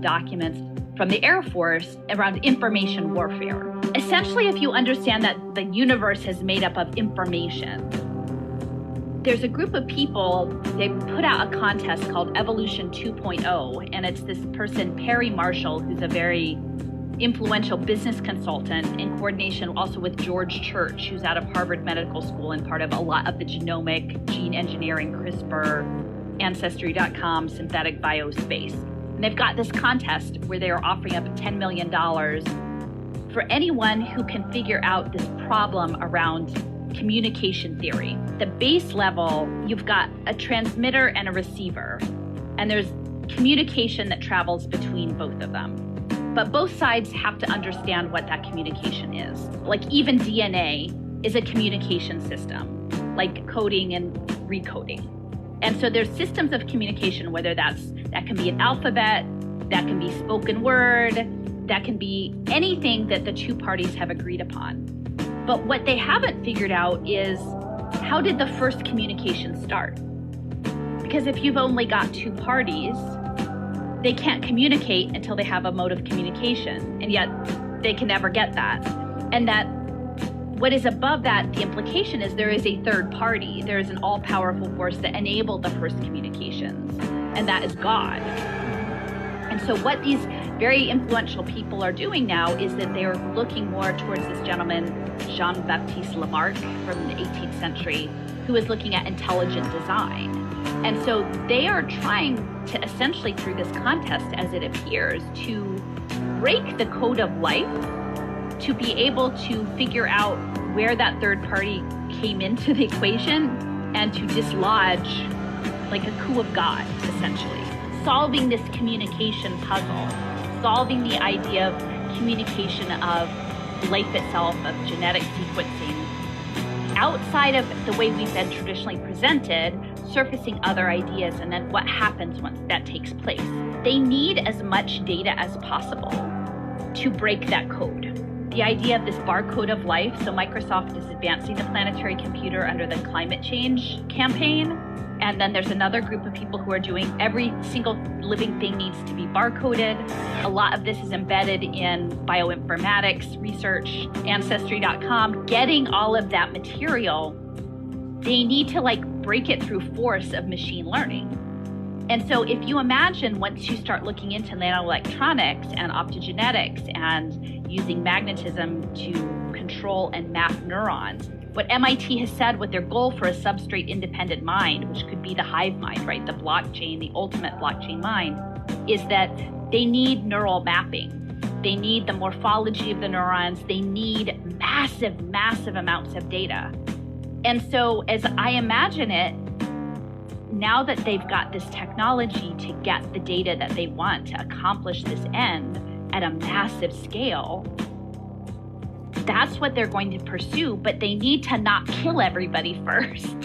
documents from the Air Force around information warfare. Essentially, if you understand that the universe is made up of information, there's a group of people, they put out a contest called Evolution 2.0, and it's this person, Perry Marshall, who's a very influential business consultant in coordination also with George Church, who's out of Harvard Medical School and part of a lot of the genomic, gene engineering, CRISPR, Ancestry.com, synthetic bio space. And they've got this contest where they are offering up $10 million for anyone who can figure out this problem around communication theory. The base level, you've got a transmitter and a receiver, and there's communication that travels between both of them. But both sides have to understand what that communication is. Like even DNA is a communication system, like coding and recoding. And so there's systems of communication, whether that can be an alphabet, that can be spoken word, that can be anything that the two parties have agreed upon. But what they haven't figured out is, how did the first communication start? Because if you've only got two parties, they can't communicate until they have a mode of communication, and yet they can never get that. And that what is above that, the implication is there is a third party. There is an all-powerful force that enabled the first communications, and that is God. And so what these very influential people are doing now is that they are looking more towards this gentleman, Jean-Baptiste Lamarck from the 18th century, who is looking at intelligent design. And so they are trying to essentially, through this contest, as it appears, to break the code of life, to be able to figure out where that third party came into the equation and to dislodge like a coup of God, essentially. Solving this communication puzzle, solving the idea of communication of life itself, of genetic sequencing, outside of the way we've been traditionally presented, surfacing other ideas, and then what happens once that takes place. They need as much data as possible to break that code. The idea of this barcode of life, so Microsoft is advancing the planetary computer under the climate change campaign, and then there's another group of people who are doing every single living thing needs to be barcoded. A lot of this is embedded in bioinformatics research, Ancestry.com, getting all of that material. They need to break it through force of machine learning. And so if you imagine, once you start looking into nanoelectronics and optogenetics and using magnetism to control and map neurons, what MIT has said with their goal for a substrate independent mind, which could be the hive mind, right? The blockchain, the ultimate blockchain mind, is that they need neural mapping. They need the morphology of the neurons. They need massive, massive amounts of data. And so as I imagine it, now that they've got this technology to get the data that they want to accomplish this end at a massive scale, that's what they're going to pursue, but they need to not kill everybody first.